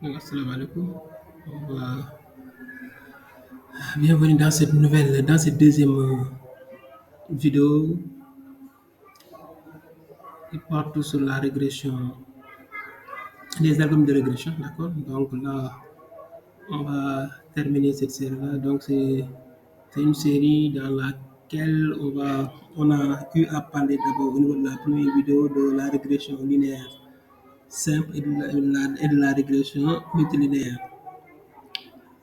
Assalamu alaikum. Bienvenue dans cette deuxième vidéo qui porte sur la régression, les algorithmes de régression, d'accord? Donc là, on va terminer cette série-là. Donc c'est une série dans laquelle on a eu à parler d'abord au niveau de la première vidéo de la régression linéaire simple et de la régression multilinéaire,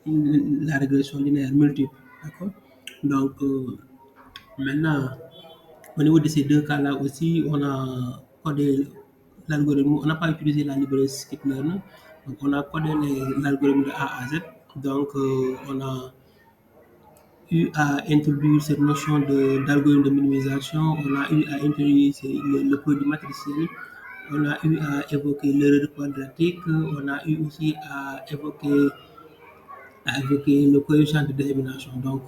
la régression linéaire multiple, d'accord? Donc maintenant, au niveau de ces deux cas-là aussi, on a codé l'algorithme, on n'a pas utilisé la librairie scikit-learn, donc on a codé l'algorithme de A à Z. Donc on a eu à introduire cette notion d'algorithme de minimisation, on a eu à introduire le produit matriciel, on a eu à évoquer l'erreur quadratique, on a eu aussi à évoquer le coefficient de discrimination. Donc,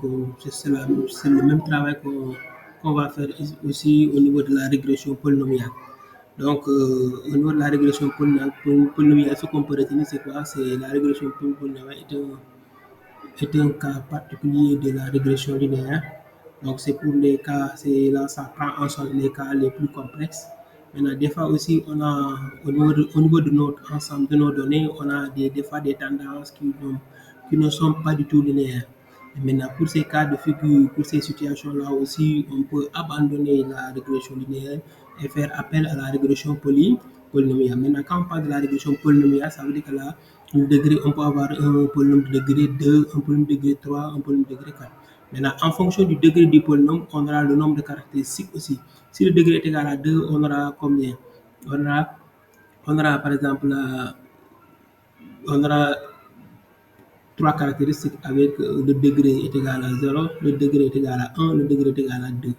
c'est le même travail qu'on va faire aussi au niveau de la régression polynomiale. Donc, au niveau de la régression polynomiale, ce qu'on peut retenir, c'est quoi? C'est la régression polynomiale est un cas particulier de la régression linéaire. Donc, c'est pour les cas, c'est là, ça prend en charge les cas les plus complexes. Maintenant, des fois aussi, on a, au niveau de notre ensemble de nos données, on a des fois des tendances qui ne sont pas du tout linéaires. Et maintenant, pour ces cas de figure, pour ces situations-là aussi, on peut abandonner la régression linéaire et faire appel à la régression polynomiale. Maintenant, quand on parle de la régression polynomiale, ça veut dire que là, le degré, on peut avoir un polynôme de degré 2, un polynôme de degré 3, un polynôme de degré 4. Maintenant, en fonction du degré du polynôme, on aura le nombre de caractéristiques aussi. Si le degré est égal à 2, on aura combien? On aura, on aura par exemple, on aura trois caractéristiques avec le degré est égal à 0, le degré est égal à 1, le degré est égal à 2.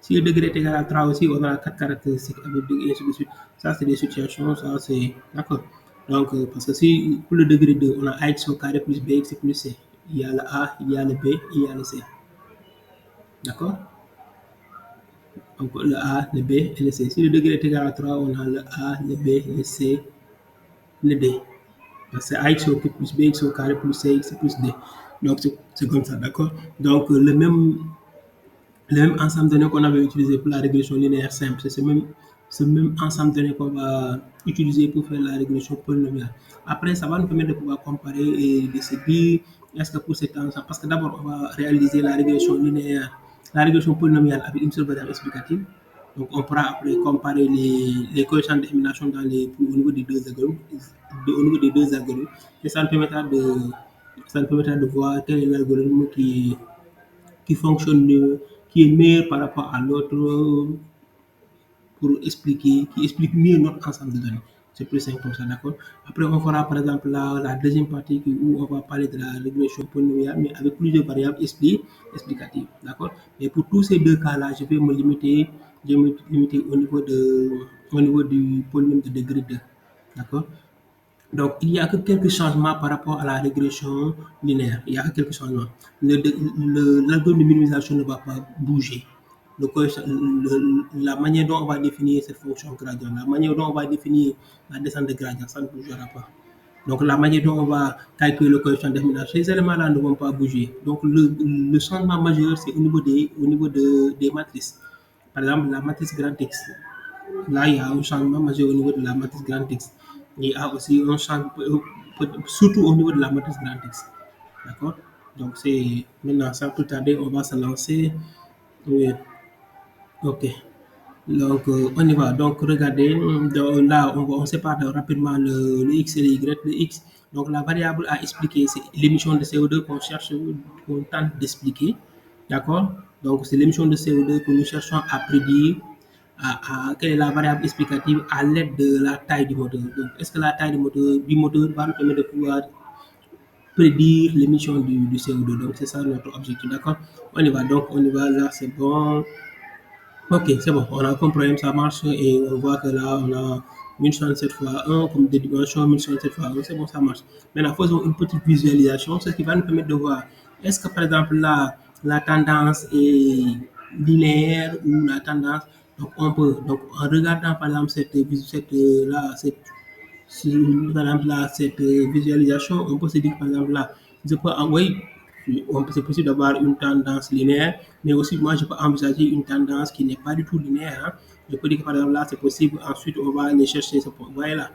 Si le degré est égal à 3 aussi, on aura quatre caractéristiques avec degré et ainsi de suite. Ça, c'est des situations, ça, c'est. D'accord. Donc, parce que si pour le degré 2, on a ax au carré plus bx plus c. Il y a le a, il y a le b, il y a le c. D'accord. Donc, le a, le b et le c. Si le degré est égal à 3, on a le a, le b, le c, le d. C'est ax au plus bx au carré plus cx plus d. Donc, c'est comme ça, d'accord. Donc, le même ensemble de données qu'on avait utilisé pour la régression linéaire simple, c'est ce même ensemble de données qu'on va utiliser pour faire la régression polynomiale. Après, ça va nous permettre de pouvoir comparer et de se dire, est-ce que pour cet ensemble, parce que d'abord, on va réaliser la régression linéaire, la régression polynomiale avec une seule variable explicative. Donc, on pourra après comparer les coefficients d'élimination au niveau des deux algorithmes, et ça nous permettra de voir quel est l'algorithme qui fonctionne mieux, qui est meilleur par rapport à l'autre qui explique mieux notre ensemble de données. C'est plus simple comme ça, d'accord? Après, on fera par exemple la deuxième partie où on va parler de la régression polynomiale, mais avec plusieurs variables explicatives, d'accord? Et pour tous ces deux cas-là, je vais me limiter au niveau du polynôme de degré 2, d'accord? Donc, il n'y a que quelques changements par rapport à la régression linéaire. Il y a que quelques changements. L'algorithme de minimisation ne va pas bouger. La manière dont on va définir cette fonction gradient, la manière dont on va définir la descente de gradient, ça ne bougera pas. Donc, la manière dont on va calculer le coefficient d'élimination, ces éléments-là ne vont pas bouger. Donc, le changement majeur, c'est au niveau des matrices. Par exemple, la matrice grand X. Là, il y a un changement majeur au niveau de la matrice grand X. Il y a aussi un changement, surtout au niveau de la matrice grand X. D'accord. Donc, c'est maintenant, sans plus tarder, on va se lancer. Oui. OK. Donc, on y va. Donc, regardez, là, on sépare rapidement le X et le Y. Le X, donc la variable à expliquer, c'est l'émission de CO2 qu'on tente d'expliquer. D'accord. Donc, c'est l'émission de CO2 que nous cherchons à prédire. Quelle est la variable explicative à l'aide de la taille du moteur. Donc, est-ce que la taille du moteur va nous permettre de pouvoir prédire l'émission du CO2. Donc, c'est ça notre objectif, d'accord? On y va, donc on y va, là, c'est bon. Ok, c'est bon, on a compris, ça marche et on voit que là, on a 1067 fois 1 comme des dimensions, 1067 fois 1, c'est bon, ça marche. Maintenant, faisons une petite visualisation, ce qui va nous permettre de voir, est-ce que par exemple là, la tendance est linéaire ou la tendance, donc on peut, donc en regardant par exemple Si, par exemple, là, cette visualisation, on peut se dire, par exemple, là, je peux envoyer, c'est possible d'avoir une tendance linéaire, mais aussi, moi, je peux envisager une tendance qui n'est pas du tout linéaire, hein. Je peux dire que, par exemple, là, c'est possible, ensuite, on va aller chercher ce point. Vous voyez là,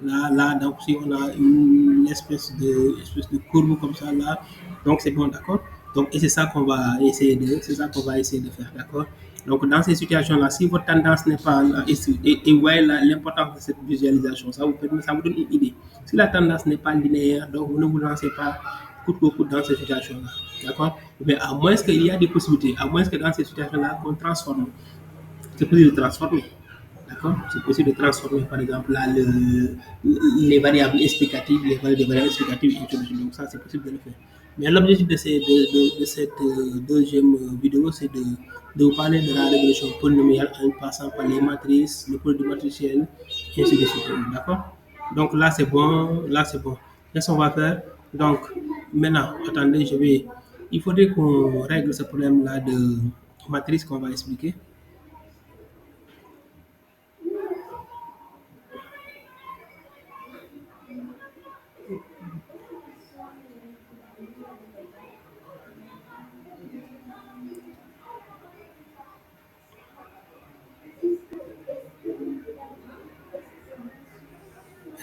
là, donc, si on a une espèce de courbe comme ça, là, donc c'est bon, d'accord? Donc, et c'est ça qu'on va essayer de faire, d'accord? Donc, dans ces situations-là, si votre tendance n'est pas là, et vous voyez l'importance de cette visualisation, ça vous donne une idée. Si la tendance n'est pas linéaire, donc vous ne vous lancez pas coûte que coûte dans ces situations-là. D'accord? Mais à moins qu'il y a des possibilités, à moins que dans ces situations-là, qu'on transforme. C'est possible de transformer. D'accord? C'est possible de transformer, par exemple, là, les variables explicatives, des variables explicatives, et tout. Donc, ça, c'est possible de le faire. Mais l'objectif de cette deuxième vidéo, c'est de vous parler de la régression polynomiale en passant par les matrices, le produit matriciel, et ainsi de suite. D'accord? Donc, là, c'est bon. Là, c'est bon. Qu'est-ce qu'on va faire? Donc, maintenant, attendez, il faudrait qu'on règle ce problème-là de matrice qu'on va expliquer.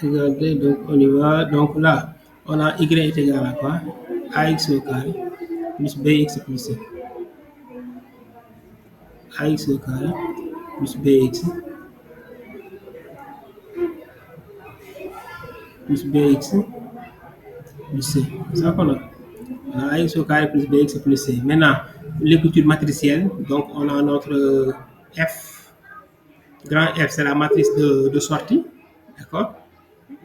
Regardez, donc on y va. Donc là, on a y est égal à quoi? Ax au carré plus bx plus c. Ax au carré plus bx plus c. C'est ça qu'on a. On a ax au carré plus bx plus c. Maintenant, l'écriture matricielle, donc on a notre f, grand F, c'est la matrice de sortie. D'accord?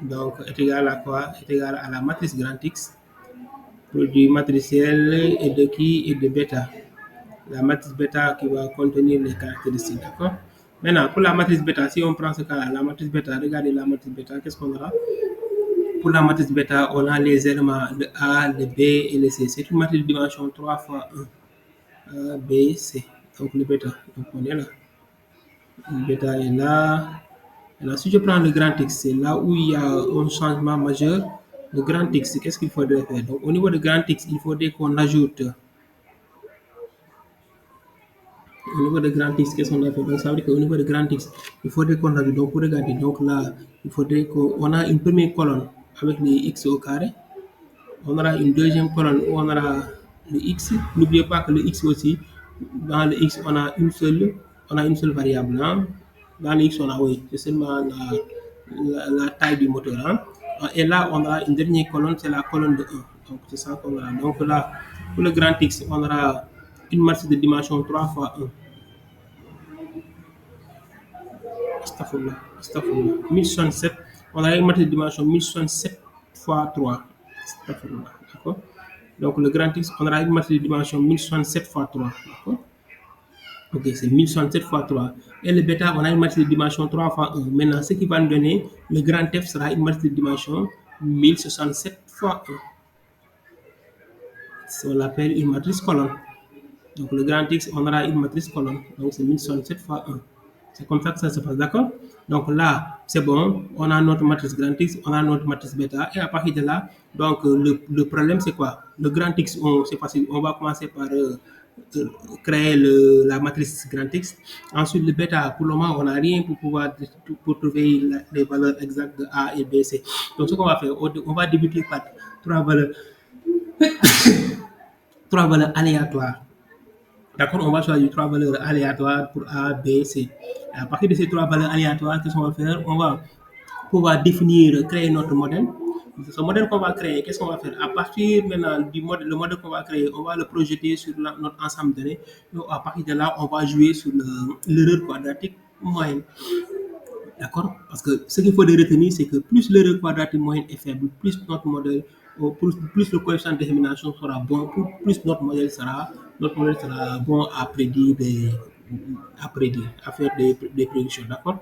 Donc, est égal à quoi? Est égal à la matrice grand X, produit matriciel et de qui? Et de bêta. La matrice bêta qui va contenir les caractéristiques, d'accord? Maintenant, pour la matrice bêta, si on prend ce cas-là, la matrice bêta, regardez la matrice bêta, qu'est-ce qu'on aura? Pour la matrice bêta, on a les éléments de A, de B et de C. C'est une matrice de dimension 3 fois 1. A, B, C. Donc le bêta, donc on est là. Le bêta est là. Alors, si je prends le grand X, c'est là où il y a un changement majeur. Le grand X, qu'est-ce qu'il faudrait faire? Donc, au niveau de grand X, il faudrait qu'on ajoute. Au niveau de grand X, qu'est-ce qu'on a fait? Donc, ça veut dire qu'au niveau de grand X, il faudrait qu'on ajoute. Donc, pour regarder, donc là, il faudrait qu'on a une première colonne avec les X au carré. On aura une deuxième colonne où on aura le X. N'oubliez pas que le X aussi, dans le X, on a une seule variable, hein. Dans le X, on a, oui, c'est seulement la taille du moteur, hein. Et là, on a une dernière colonne, c'est la colonne de 1. Donc, c'est ça qu'on aura. Donc là, pour le grand X, on aura une matrice de dimension 3 fois 1. Astafurlah. 1067. On a une matrice de dimension 1067 fois 3. Astafurlah. D'accord? Donc, le grand X, on aura une matrice de dimension 1067 fois 3. D'accord? Ok, c'est 1067 fois 3. Et le bêta, on a une matrice de dimension 3 fois 1. Maintenant, ce qui va nous donner, le grand F sera une matrice de dimension 1067 fois 1. On l'appelle une matrice colonne. Donc, le grand X, on aura une matrice colonne. Donc, c'est 1067 fois 1. C'est comme ça que ça se passe, d'accord? Donc là, c'est bon, on a notre matrice grand X, on a notre matrice bêta, et à partir de là, donc le problème c'est quoi? Le grand X, c'est facile, on va commencer par créer la matrice grand X. Ensuite, le bêta, pour le moment, on n'a rien pour pouvoir pour trouver les valeurs exactes de A et B, C. Donc, ce qu'on va faire, on va débuter par trois valeurs, trois valeurs aléatoires. D'accord, on va choisir trois valeurs aléatoires pour A, B, C. À partir de ces trois valeurs aléatoires, qu'est-ce qu'on va faire? On va pouvoir définir, créer notre modèle. Ce modèle qu'on va créer, qu'est-ce qu'on va faire? À partir maintenant du modèle, le modèle qu'on va créer, on va le projeter sur notre ensemble de données. Donc, à partir de là, on va jouer sur l'erreur quadratique moyenne. D'accord? Parce que ce qu'il faut retenir, c'est que plus l'erreur quadratique moyenne est faible, plus notre modèle, plus le coefficient de discrimination sera bon, plus notre modèle sera bon à prédire, à faire des prédictions. D'accord?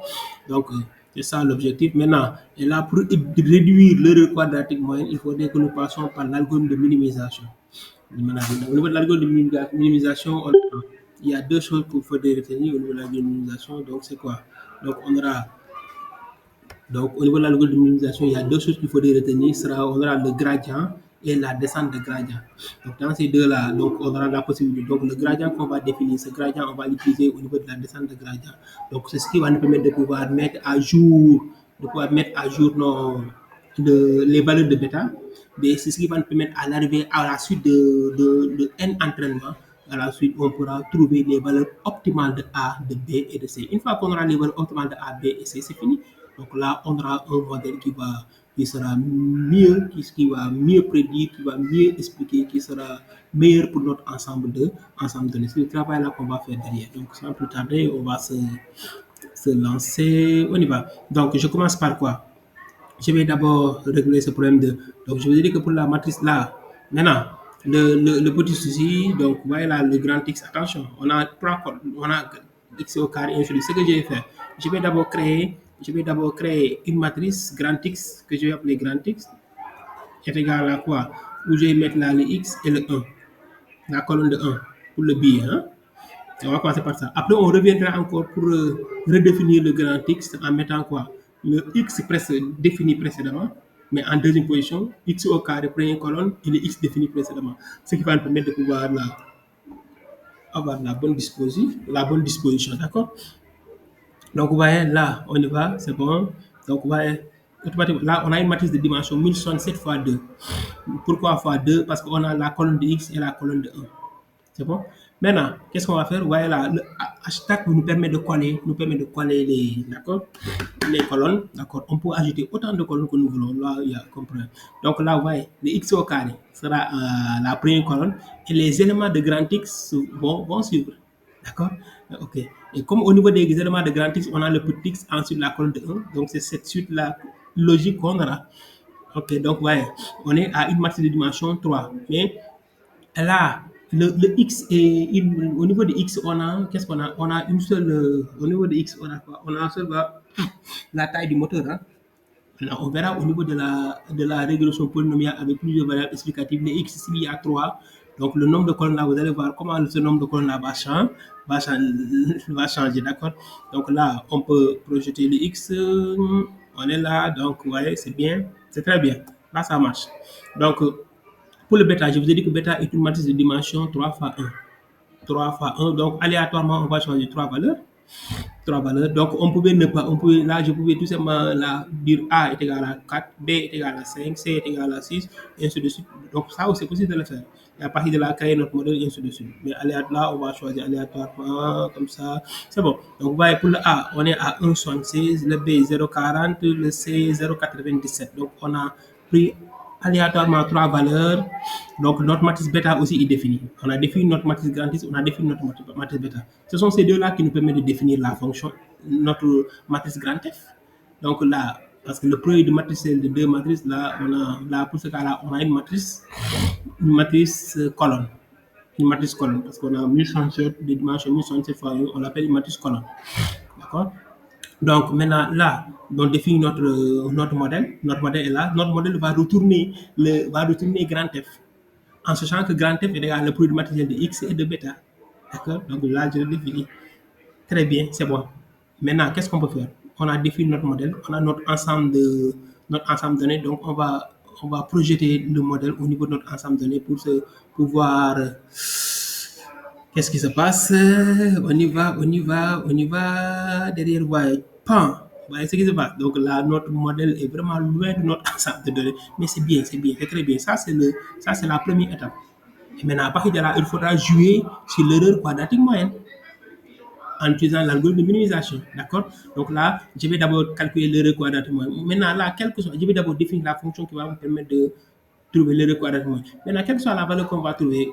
Donc, c'est ça l'objectif. Maintenant, et là, pour réduire l'erreur quadratique moyenne, il faudrait que nous passions par l'algorithme de minimisation. Au niveau de l'algorithme de minimisation, il y a deux choses qu'il faut retenir au niveau de la minimisation. Donc, c'est quoi? Donc, on aura Donc, au niveau de l'algorithme de minimisation, il y a deux choses qu'il faudrait retenir. On aura le gradient et la descente de gradient. Donc, dans ces deux-là, donc, on aura la possibilité. Donc, le gradient qu'on va définir, ce gradient, on va l'utiliser au niveau de la descente de gradient. Donc, c'est ce qui va nous permettre de pouvoir mettre à jour, les valeurs de bêta. Mais c'est ce qui va nous permettre à l'arrivée à la suite de N entraînements. À la suite, on pourra trouver les valeurs optimales de A, de B et de C. Une fois qu'on aura les valeurs optimales de A, B et C, c'est fini. Donc là, on aura un modèle qui sera mieux, qui va mieux prédire, qui va mieux expliquer, qui sera meilleur pour notre ensemble de données. C'est le travail là qu'on va faire derrière. Donc sans plus tarder, on va se lancer. On y va. Donc je commence par quoi? Je vais d'abord régler ce problème de. Donc, je vous ai dit que pour la matrice là, maintenant, le petit souci, donc, vous voyez là, le grand X, attention, on a X au carré, ainsi de suite. Ce que je vais faire, je vais d'abord créer une matrice grand X que je vais appeler grand X est égal à quoi? Où je vais mettre là le X et le 1, la colonne de 1 pour le billet, hein? On va commencer par ça. Après, on reviendra encore pour redéfinir le grand X en mettant quoi? Le X défini précédemment, mais en deuxième position, X au carré, première colonne, et le X défini précédemment. Ce qui va nous permettre de pouvoir avoir la bonne disposition, d'accord? Donc, vous voyez, là, on y va, c'est bon. Donc, vous voyez, automatiquement, là, on a une matrice de dimension 1067 fois 2. Pourquoi fois 2? Parce qu'on a la colonne de X et la colonne de 1. C'est bon? Maintenant, qu'est-ce qu'on va faire? Voilà, le hashtag nous permet de coller d'accord, les colonnes. D'accord? On peut ajouter autant de colonnes que nous voulons. Là, il y a compris. Donc là, vous voyez, le X au carré sera la première colonne et les éléments de grand X vont suivre. D'accord? OK. Et comme au niveau des éléments de grand X, on a le petit X, ensuite la colonne de 1. Donc c'est cette suite-là logique qu'on aura. OK, donc, voyez, on est à une matrice de dimension 3. Mais là, le X au niveau de X, qu'est-ce qu'on a? On a une seule, au niveau de X, on a quoi? On a un seul, la taille du moteur, hein. Maintenant, on verra au niveau de la régression polynomiale avec plusieurs variables explicatives. Les X, ici, il y a 3. Donc, le nombre de colonnes là, vous allez voir comment ce nombre de colonnes là va changer, d'accord? Donc là, on peut projeter le X, on est là, donc, vous voyez, c'est bien, c'est très bien. Là, ça marche. Donc, pour le bêta, je vous ai dit que bêta est une matrice de dimension 3 fois 1. 3 fois 1, donc aléatoirement, on va choisir 3 valeurs. 3 valeurs. Donc, on pouvait ne pas, là, je pouvais tout simplement là, dire A est égal à 4, B est égal à 5, C est égal à 6, et ainsi de suite. Donc, ça, c'est possible de le faire. Et à partir de là, créer notre modèle, et ainsi de suite. Mais là, on va choisir aléatoirement, comme ça. C'est bon. Donc, vous voyez, pour le A, on est à 1,76, le B 0,40, le C 0,97. Donc, on a pris aléatoirement 3 valeurs. Donc, notre matrice bêta aussi est définie. On a défini notre matrice grand X, on a défini notre matrice bêta. Ce sont ces deux-là qui nous permettent de définir la fonction, notre matrice grand F. Donc là, parce que le produit de matrice de deux matrices, là, pour ce cas-là, on a une matrice colonne. Une matrice colonne, parce qu'on a 1067 de dimension 1067 fois 1, on l'appelle une matrice colonne. D'accord? Donc maintenant là, on définit notre modèle. Notre modèle est là. Notre modèle va retourner grand F. En sachant que grand F est égal le produit matériel de X et de bêta. D'accord? Donc là, je le définis. Très bien, c'est bon. Maintenant, qu'est-ce qu'on peut faire? On a défini notre modèle, on a notre ensemble de données, donc on va projeter le modèle au niveau de notre ensemble de données pour voir qu'est-ce qui se passe. On y va. Derrière, voyez, pan. Voyez ce qui se passe. Donc là, notre modèle est vraiment loin de notre ensemble de données. Mais c'est bien, c'est très bien. Ça, c'est la première étape. Et maintenant, à partir de là, il faudra jouer sur l'erreur quadratique moyenne en utilisant l'algorithme de minimisation. D'accord? Donc là, je vais d'abord calculer l'erreur quadratique moyenne. Maintenant, là, je vais d'abord définir la fonction qui va me permettre de trouver l'erreur quadratique moyenne. Maintenant, quelle que soit la valeur qu'on va trouver,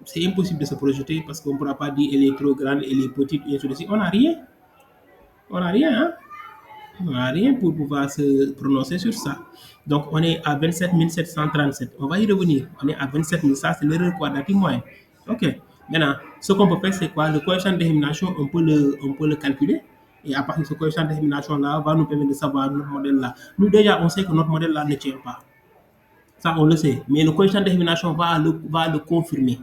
c'est impossible de se projeter parce qu'on ne pourra pas dire elle est trop grande, elle est petite, et ainsi de suite. On n'a rien. On n'a rien, hein? On n'a rien pour pouvoir se prononcer sur ça. Donc, on est à 27 737. On va y revenir. On est à 27 000. Ça, c'est l'erreur quadratique moyenne. OK. Maintenant, ce qu'on peut faire, c'est quoi? Le coefficient d'élimination, on peut le calculer. Et à partir de ce coefficient d'élimination-là, va nous permettre de savoir notre modèle-là. Nous, déjà, on sait que notre modèle-là ne tient pas. Ça, on le sait. Mais le coefficient d'élimination va le confirmer.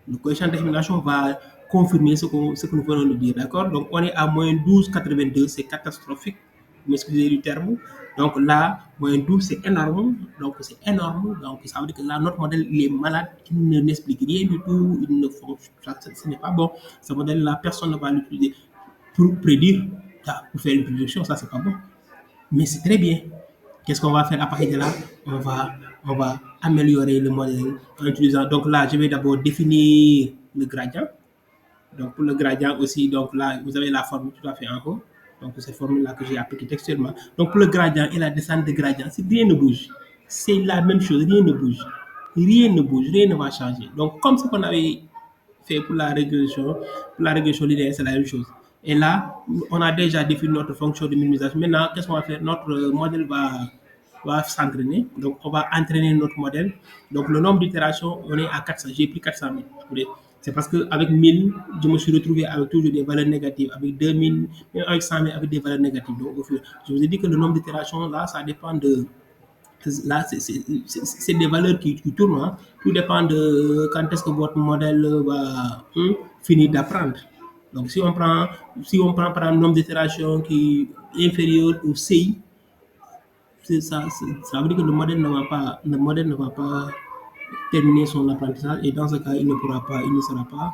Le coefficient d'élimination va confirmer ce que nous venons de dire. D'accord? Donc, on est à moins 12,82. C'est catastrophique. vous m'excusez du terme. Donc là, moins 12, c'est énorme. Donc c'est énorme. Donc ça veut dire que là, notre modèle, il est malade, il ne n'explique rien du tout, il ne fonctionne, ce n'est pas bon. Ce modèle-là, personne ne va l'utiliser pour prédire, pour faire une prédiction, ça c'est pas bon. Mais c'est très bien. Qu'est-ce qu'on va faire à partir de là? On va, on va améliorer le modèle en utilisant. Donc là, je vais d'abord définir le gradient. Donc pour le gradient aussi, donc là, vous avez la formule tout à fait en haut. Donc cette formule-là que j'ai appliquée textuellement. Donc pour le gradient et la descente de gradient, si rien ne bouge, c'est la même chose, rien ne bouge. Rien ne bouge, rien ne va changer. Donc comme ce qu'on avait fait pour la régression linéaire, c'est la même chose. Et là, on a déjà défini notre fonction de minimisation. Maintenant, qu'est-ce qu'on va faire? Notre modèle va s'entraîner. Donc, on va entraîner notre modèle. Donc, le nombre d'itérations, on est à 400. J'ai pris 400 000. C'est parce qu'avec 1000, je me suis retrouvé avec toujours des valeurs négatives. Avec 2000, même avec 100 000, avec des valeurs négatives. Donc, je vous ai dit que le nombre d'itérations, là, ça dépend de, là, c'est des valeurs qui tournent. Hein. Tout dépend de quand est-ce que votre modèle va finir d'apprendre. Donc, si on prend par exemple un nombre d'itérations qui est inférieur au CI, ça veut dire que le modèle ne va pas terminer son apprentissage et dans ce cas, il ne sera pas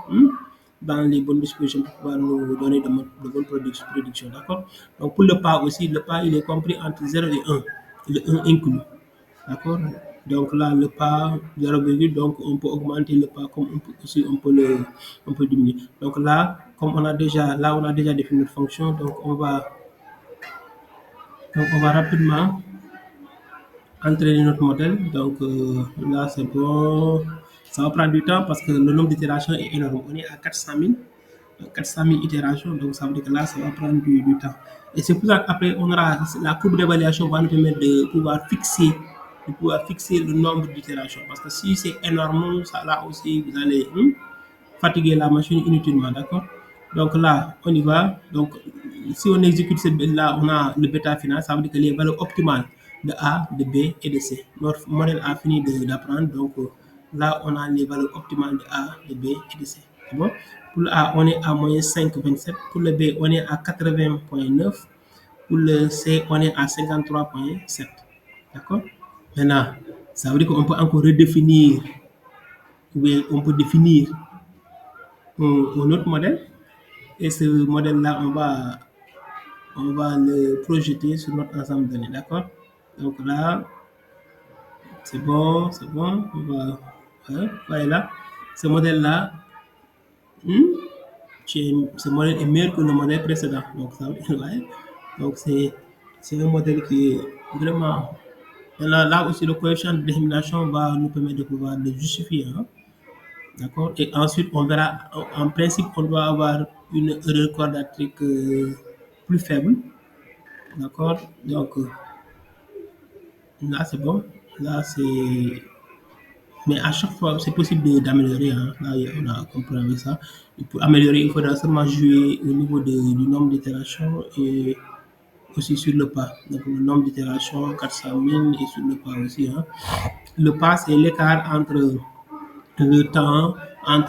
dans les bonnes dispositions pour pouvoir nous donner de bonnes prédictions. D'accord? Donc, pour le pas aussi, le pas, il est compris entre 0 et 1. Le 1 inclus. D'accord? Donc là, le pas 0, donc on peut augmenter le pas comme aussi on peut diminuer. Donc là, comme on a déjà défini notre fonction, donc on va rapidement entraîner notre modèle. Donc là, c'est bon. Ça va prendre du temps parce que le nombre d'itérations est énorme. On est à 400 000 itérations, donc ça veut dire que là, ça va prendre du temps. Et c'est pour ça qu'après, on aura la courbe d'évaluation va nous permettre de pouvoir fixer le nombre d'itérations. Parce que si c'est énorme, ça là aussi, vous allez fatiguer la machine inutilement, d'accord? Donc là, on y va. Donc, si on exécute là, on a le bêta final, ça veut dire que les valeurs optimales de A, de B et de C. Notre modèle a fini d'apprendre, donc là, on a les valeurs optimales de A, de B et de C. C'est bon? Pour le A, on est à moins 5,27. Pour le B, on est à 80,9. Pour le C, on est à 53,7. D'accord? Maintenant, ça veut dire qu'on peut encore redéfinir, oui, on peut définir un autre modèle. Et ce modèle-là, on va le projeter sur notre ensemble de données. D'accord? Donc là, c'est bon, c'est bon. Voilà là. Ce modèle-là, ce modèle est meilleur que le modèle précédent. Donc, ça, ouais. Donc c'est un modèle qui est vraiment. Là aussi, le coefficient de dissémination va nous permettre de pouvoir le justifier. Hein. D'accord? Et ensuite, on verra, en principe, on doit avoir une erreur quadratique plus faible. D'accord? Donc, là, c'est bon. Là, c'est. Mais à chaque fois, c'est possible d'améliorer. Hein. Là, on a compris avec ça. Et pour améliorer, il faudra seulement jouer au niveau du nombre d'itérations et aussi sur le pas. Donc, le nombre d'itérations, 400 000 et sur le pas aussi. Hein. Le pas, c'est l'écart le temps,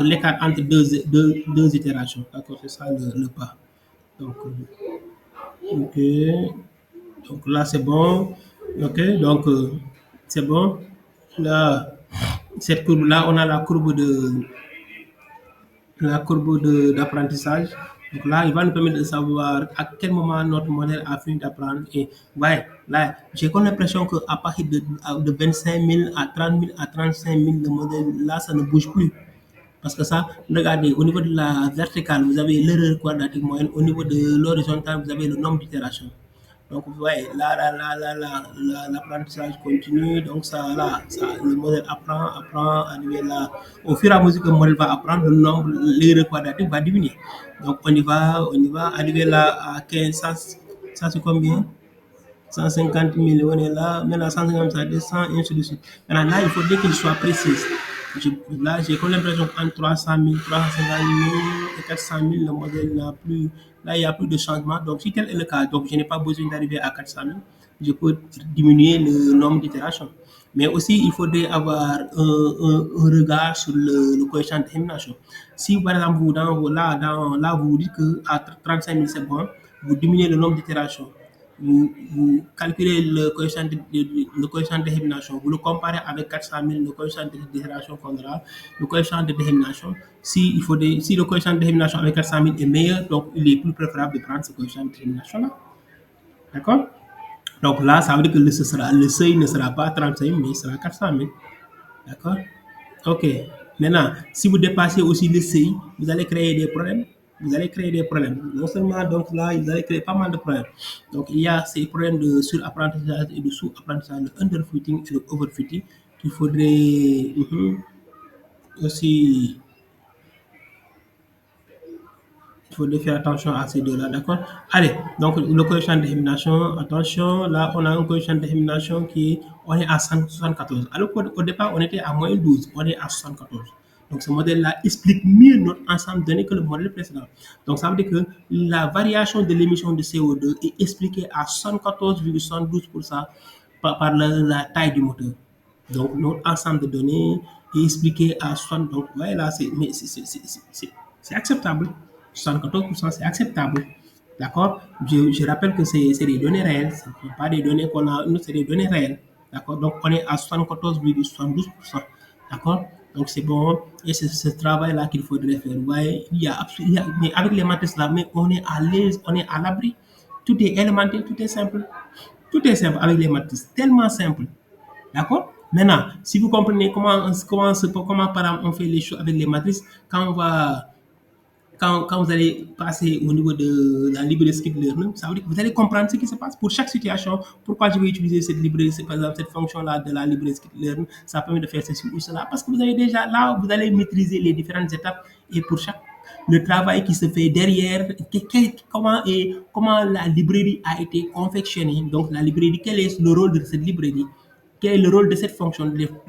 l'écart entre deux itérations. D'accord, c'est ça le pas. Donc, ok. Donc là, c'est bon. Ok, donc c'est bon. Là, cette courbe-là, on a d'apprentissage. Donc là, il va nous permettre de savoir à quel moment notre modèle a fini d'apprendre. Et ouais, là, j'ai comme l'impression qu'à partir de 25 000 à 30 000 à 35 000, le modèle, là, ça ne bouge plus. Parce que ça, regardez, au niveau de la verticale, vous avez l'erreur quadratique moyenne. Au niveau de l'horizontale, vous avez le nombre d'itérations. Donc, vous voyez, là, l'apprentissage continue. Donc, le modèle apprend, arrivé là. Au fur et à mesure que le modèle va apprendre, le nombre, l'erreur quadratique va diminuer. Donc, on y va, arriver là à 15, ça c'est combien? 150 000, on est là. Maintenant, 150 000, ça descend, et ainsi de suite. Maintenant, là, il faut bien qu'il soit précis. Là, j'ai comme l'impression qu'entre 300 000, 350 000 et 400 000, le modèle n'a plus. Là, il n'y a plus de changement. Donc, si tel est le cas, donc je n'ai pas besoin d'arriver à 400 000. Je peux diminuer le nombre d'itérations. Mais aussi, il faudrait avoir un regard sur le coefficient de dissémination. Si, par exemple, là, vous dites qu'à 35 000, c'est bon, vous diminuez le nombre d'itérations. vous calculez le coefficient de discrimination, vous le comparez avec 400 000, le coefficient de discrimination qu'on aura, le coefficient de discrimination. Si le coefficient de discrimination avec 400 000 est meilleur, donc il est plus préférable de prendre ce coefficient de discrimination-là. D'accord? Donc là, ça veut dire que le seuil ne sera pas 35 000, mais il sera 400 000. D'accord? OK. Maintenant, si vous dépassez aussi le seuil, vous allez créer des problèmes. Vous allez créer des problèmes. Non seulement, donc là, vous allez créer pas mal de problèmes. Donc, il y a ces problèmes de surapprentissage et de sous-apprentissage, le underfitting et le overfitting qu'il faudrait aussi il faut faire attention à ces deux-là, d'accord? Allez, donc le coefficient de discrimination, attention, là on a un coefficient de discrimination on est à 74. Alors qu'au départ, on était à moins 12, on est à 74. Donc ce modèle-là explique mieux notre ensemble de données que le modèle précédent. Donc ça veut dire que la variation de l'émission de CO2 est expliquée à 74,72% par la taille du moteur. Donc, notre ensemble de données est expliqué à 60. Donc, ouais, là, c'est acceptable. 74%, c'est acceptable. D'accord? Je rappelle que c'est des données réelles. Ce ne sont pas des données qu'on a. Nous, c'est des données réelles. D'accord? Donc, on est à 74,72%. D'accord? Donc, c'est bon. Et c'est ce travail-là qu'il faudrait faire. Vous voyez, mais avec les matrices là, mais on est à l'aise, on est à l'abri. Tout est élémentaire, tout est simple. Tout est simple avec les matrices. Tellement simple. D'accord? Maintenant, si vous comprenez comment par exemple, on fait les choses avec les matrices, quand vous allez passer au niveau de la librairie Skitlearn, ça veut dire que vous allez comprendre ce qui se passe pour chaque situation. Pourquoi je vais utiliser cette librairie, par exemple, cette fonction-là de la librairie Skitlearn, ça permet de faire ceci ou cela. Parce que vous avez déjà là, vous allez maîtriser les différentes étapes et pour chaque le travail qui se fait derrière, comment la librairie a été confectionnée. Donc la librairie, quel est le rôle de cette librairie? Quel est le rôle de cette fonction,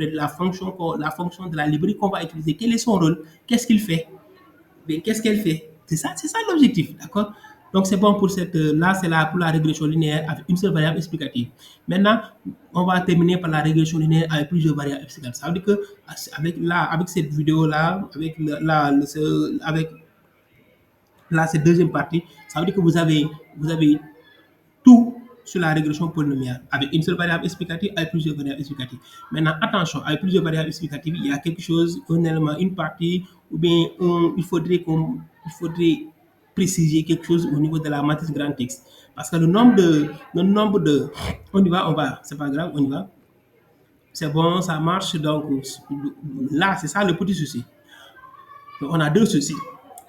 la fonction de la librairie qu'on va utiliser? Quel est son rôle? Qu'est-ce qu'il fait? Mais qu'est-ce qu'elle fait? C'est ça l'objectif, d'accord? Donc c'est bon pour là, c'est là pour la régression linéaire avec une seule variable explicative. Maintenant, on va terminer par la régression linéaire avec plusieurs variables explicatives. Ça veut dire que avec cette vidéo-là, avec cette deuxième partie, ça veut dire que vous avez tout sur la régression polynomiale avec une seule variable explicative, avec plusieurs variables explicatives. Maintenant, attention, avec plusieurs variables explicatives, il y a quelque chose, un élément, une partie, ou bien il faudrait préciser quelque chose au niveau de la matrice grand X. Parce que on y va, c'est pas grave, on y va. C'est bon, ça marche, donc là, c'est ça le petit souci. Donc, on a deux soucis.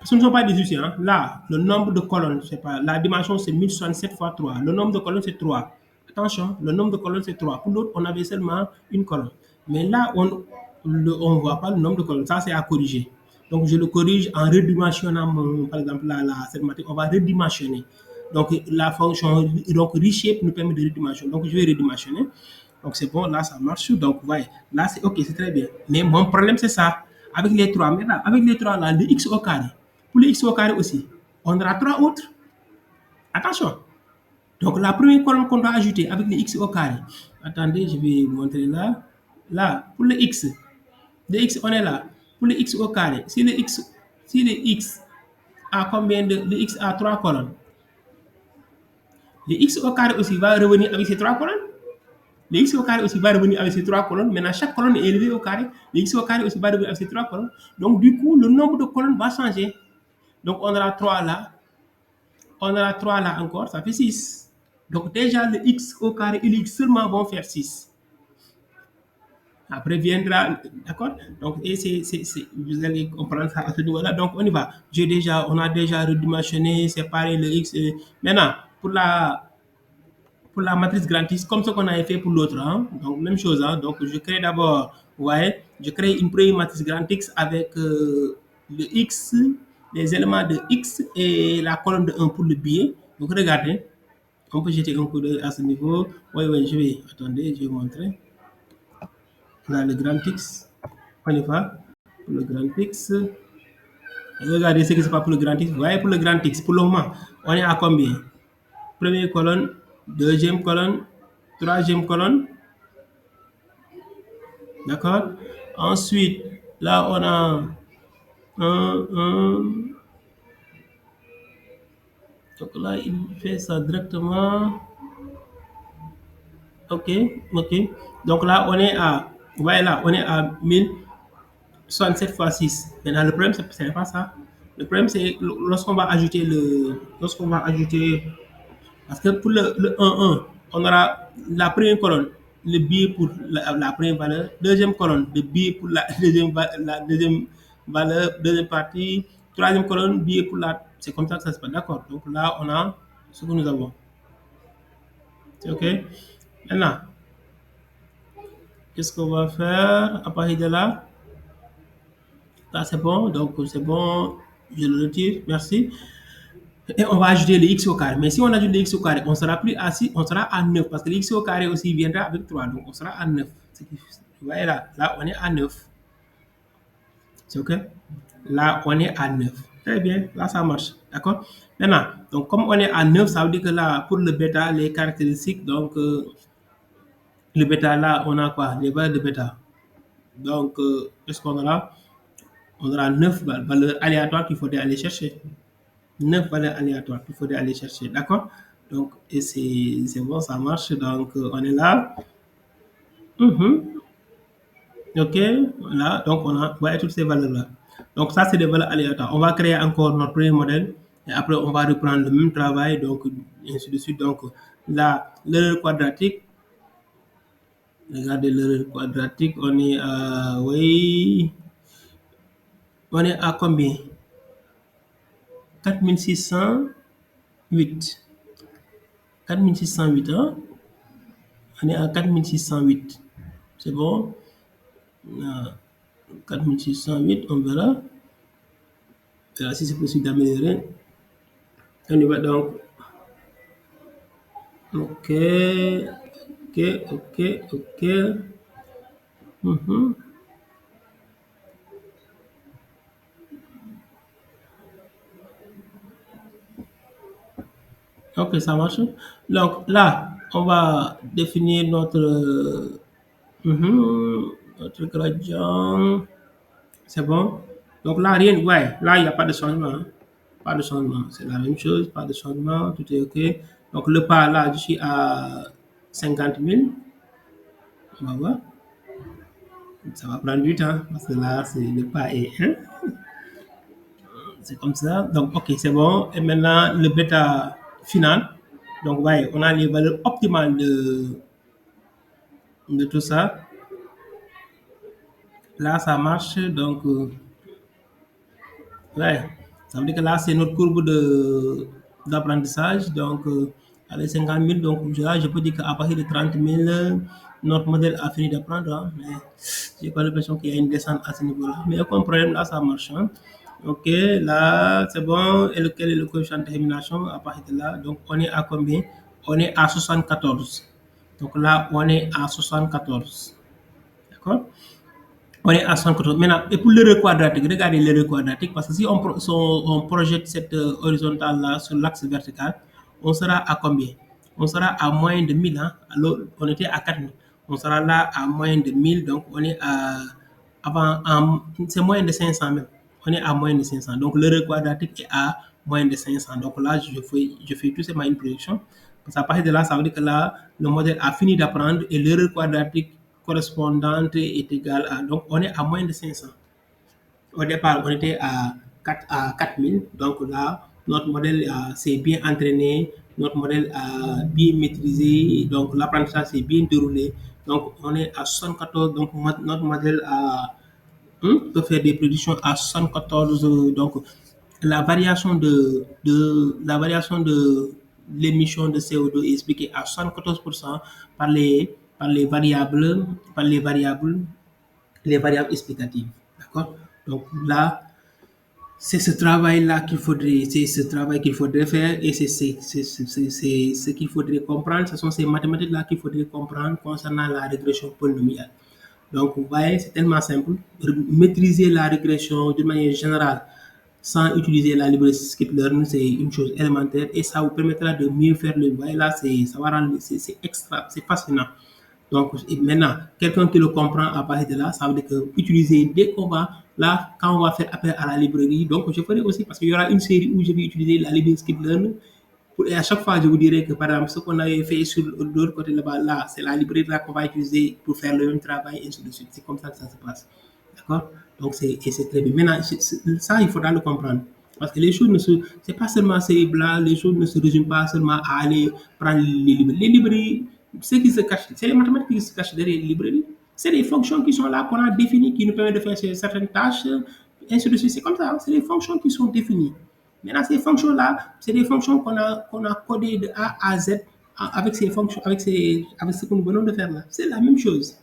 Ce ne sont pas des soucis. Hein. Là, le nombre de colonnes, c'est pas, la dimension c'est 1067 fois 3. Le nombre de colonnes c'est 3. Attention, le nombre de colonnes c'est 3. Pour l'autre, on avait seulement une colonne. Mais là, on ne voit pas le nombre de colonnes. Ça, c'est à corriger. Donc, je le corrige en redimensionnant, par exemple, cette matrice, on va redimensionner. Donc, la fonction, donc, reshape nous permet de redimensionner. Donc, je vais redimensionner. Donc, c'est bon, là, ça marche. Donc, vous voyez, là, c'est OK, c'est très bien. Mais mon problème, c'est ça. Avec les trois, maintenant, avec les trois, là, le x au carré. Pour le x au carré aussi, on aura trois autres. Attention. Donc, la première colonne qu'on doit ajouter avec le x au carré. Attendez, je vais vous montrer là. Là, pour le x, on est là. Pour le x au carré, si le x a combien le x a trois colonnes, le x au carré aussi va revenir avec ces trois colonnes. Le x au carré aussi va revenir avec ces trois colonnes. Maintenant, chaque colonne est élevée au carré. Le x au carré aussi va revenir avec ces trois colonnes. Donc, du coup, le nombre de colonnes va changer. Donc, on aura 3 là. On aura 3 là encore. Ça fait 6. Donc, déjà, le x au carré et le x seulement vont faire 6. Après viendra, d'accord? Donc, vous allez comprendre ça à ce niveau-là. Donc, on y va. On a déjà redimensionné, séparé le x. Maintenant, pour la matrice grand X, comme ce qu'on avait fait pour l'autre. Hein. Donc, même chose. Hein. Donc, je crée d'abord, vous voyez, je crée une première matrice grand X avec le X, les éléments de X et la colonne de 1 pour le billet. Donc, regardez, on peut jeter un coup d'œil à ce niveau. Oui, attendez, je vais vous montrer. Là, le grand X, on y va. Pour le grand X, regardez ce qui se passe pour le grand X. Vous voyez, pour le grand X, pour le moment, on est à combien? Première colonne, deuxième colonne, troisième colonne. D'accord? Ensuite, là, on a un. Donc là, il fait ça directement. OK, OK. Donc là, on est à, voilà, on est à 1067 fois 6. Maintenant, le problème, c'est pas ça. Le problème, c'est lorsqu'on va ajouter lorsqu'on va ajouter, parce que pour le 1-1, on aura la première colonne, le billet pour la première valeur, deuxième colonne, le billet pour la la deuxième valeur, deuxième partie, troisième colonne, billet pour la, c'est comme ça que ça se passe. D'accord. Donc là, on a ce que nous avons. C'est OK. Maintenant, qu'est-ce qu'on va faire à partir de là? Là, c'est bon. Donc, c'est bon. Je le retire. Merci. Et on va ajouter le x au carré. Mais si on ajoute le x au carré, on sera plus à 6, on sera à 9 parce que le x au carré aussi viendra avec 3. Donc, on sera à 9. Vous voyez là, là, on est à 9. C'est OK? Là, on est à 9. Très bien. Là, ça marche. D'accord? Maintenant, donc, comme on est à 9, ça veut dire que là, pour le bêta, les caractéristiques, donc, le bêta là, on a quoi? Les valeurs de bêta. Donc, qu'est-ce qu'on a là? On aura 9 valeurs aléatoires qu'il faudrait aller chercher. 9 valeurs aléatoires qu'il faudrait aller chercher. D'accord? Donc, et c'est bon, ça marche. Donc, on est là. Mhm. OK. Voilà. Donc, on a ouais, toutes ces valeurs-là. Donc, ça, c'est des valeurs aléatoires. On va créer encore notre premier modèle. Et après, on va reprendre le même travail. Donc, ainsi de suite. Donc, là, l'erreur quadratique. Regardez l'erreur quadratique. On est à, oui, on est à combien? 4608. 4608, hein? On est à 4608. C'est bon? 4608, on verra. Verra si c'est possible d'améliorer. On y va donc. OK. OK, OK, OK. Mhm. OK, ça marche. Donc là, on va définir notre gradient. C'est bon. Donc là, rien, ouais, là, il n'y a pas de changement, hein. Pas de changement. C'est la même chose, pas de changement, tout est OK. Donc le pas là, je suis à 50 000. On va voir. Ça va prendre du temps parce que là, c'est le pas est 1. C'est comme ça. Donc, OK, c'est bon. Et maintenant, le bêta final. Donc, ouais, on a les valeurs optimales de tout ça. Là, ça marche. Donc, ouais, ça veut dire que là, c'est notre courbe d'apprentissage. Donc, avec 50 000, donc là, je peux dire qu'à partir de 30 000, notre modèle a fini d'apprendre, hein. Mais j'ai pas l'impression qu'il y a une descente à ce niveau-là. Mais aucun problème, là, ça marche, hein. OK, là, c'est bon. Et lequel est le coefficient de termination à partir de là? Donc, on est à combien? On est à 74. Donc là, on est à 74. D'accord? On est à 180. Maintenant, et pour l'erreur quadratique, regardez l'erreur quadratique, parce que si on projette cette horizontale-là sur l'axe vertical, on sera à combien? On sera à moins de 1000. Hein? Alors, on était à 4000. On sera là à moins de 1000, donc on est à, c'est moins de 500 même. On est à moins de 500. Donc, l'erreur quadratique est à moins de 500. Donc là, je fais tout simplement une projection. Parce qu'à partir de là, ça veut dire que là, le modèle a fini d'apprendre et l'erreur quadratique correspondante est égale à. Donc, on est à moins de 500. Au départ, on était à 4000. Donc là, notre modèle s'est bien entraîné, notre modèle a bien maîtrisé, donc l'apprentissage s'est bien déroulé. Donc, on est à 74. Donc, notre modèle peut faire des prédictions à 74. Donc, la variation de l'émission de CO2 est expliquée à 74% par les variables explicatives. D'accord? Donc là, c'est ce travail qu'il faudrait faire et c'est ce qu'il faudrait comprendre. Ce sont ces mathématiques-là qu'il faudrait comprendre concernant la régression polynomiale. Donc, vous voyez, c'est tellement simple. Maîtriser la régression d'une manière générale sans utiliser la librairie skip-learn, c'est une chose élémentaire et ça vous permettra de mieux faire le. Vous voyez là, ça va rendre, c'est extra, c'est fascinant. Donc, maintenant, quelqu'un qui le comprend à partir de là, ça veut dire que utiliser dès qu'on va, là, quand on va faire appel à la librairie, donc je ferai aussi, parce qu'il y aura une série où je vais utiliser la librairie skip-learn Et à chaque fois, je vous dirais que, par exemple, ce qu'on avait fait sur l'autre côté là-bas, là, c'est la librairie là qu'on va utiliser pour faire le même travail, et ainsi de suite. C'est comme ça que ça se passe. D'accord? Donc, c'est très bien. Maintenant, ça, il faudra le comprendre. Parce que les choses ne se, c'est pas seulement ces blancs, les choses ne se résument pas seulement à aller prendre les librairies. Les librairies, ce qui se cache, c'est les mathématiques qui se cachent derrière les librairies. C'est les fonctions qui sont là, qu'on a définies, qui nous permettent de faire certaines tâches, ainsi de suite. C'est comme ça, hein. C'est les fonctions qui sont définies. Maintenant, ces fonctions-là, c'est des fonctions qu'on a codées de A à Z avec ces fonctions, avec ce que nous venons de faire là. C'est la même chose.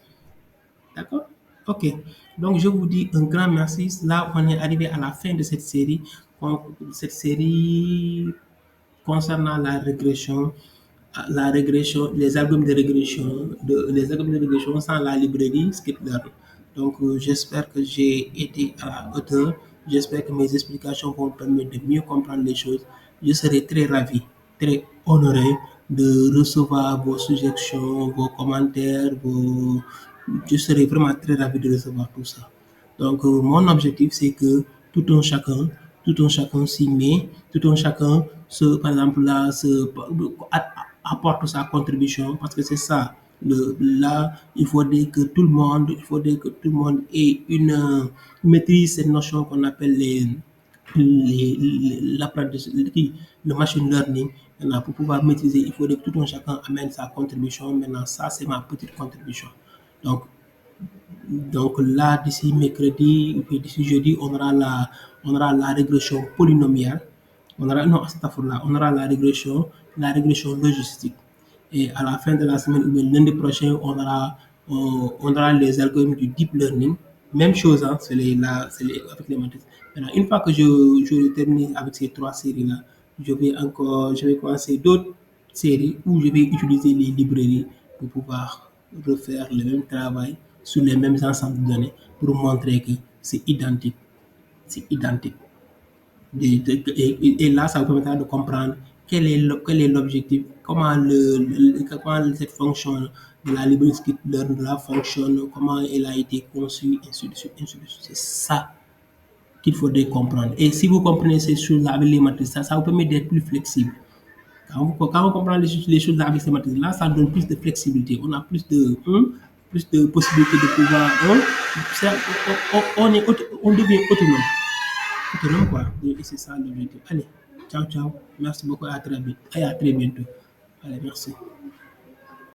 D'accord? Ok. Donc, je vous dis un grand merci. Là, on est arrivé à la fin de cette série concernant la régression, les algorithmes de régression sans la librairie Skitlearn. Donc, j'espère que j'ai été à la hauteur. J'espère que mes explications vont permettre de mieux comprendre les choses. Je serai très ravi, très honoré de recevoir vos suggestions, vos commentaires, je serai vraiment très ravi de recevoir tout ça. Donc, mon objectif, c'est que tout un chacun, tout un chacun s'y met, tout un chacun, par exemple, là, apporte sa contribution, parce que c'est ça. Là, il faudrait que tout le monde ait maîtrise cette notion qu'on appelle le machine learning. Maintenant, pour pouvoir maîtriser, il faudrait que tout un chacun amène sa contribution. Maintenant, ça, c'est ma petite contribution. Donc, donc là, d'ici mercredi, et puis d'ici jeudi, on aura la régression polynomiale. Non, là, on aura la régression logistique. Et à la fin de la semaine, ou bien lundi prochain, on aura les algorithmes du deep learning. Même chose, hein, avec les matrices. Maintenant, une fois que je termine avec ces trois séries-là, je vais commencer d'autres séries où je vais utiliser les librairies pour pouvoir refaire le même travail sur les mêmes ensembles de données pour montrer que c'est identique. C'est identique. Et là, ça vous permettra de comprendre quel est l'objectif, comment cette fonction de la librairie Skitlearn là fonctionne, comment elle a été conçue, ainsi de suite, ainsi de suite. C'est ça qu'il faudrait comprendre. Et si vous comprenez ces choses-là avec les matrices, ça vous permet d'être plus flexible. Quand on comprend les choses avec ces matrices-là, ça donne plus de flexibilité. On a plus de possibilités de pouvoir. On devient autonome. Autonome, quoi. Et c'est ça l'objectif. Allez, ciao, ciao. Merci beaucoup. À très vite. Et à très bientôt. Allez, merci.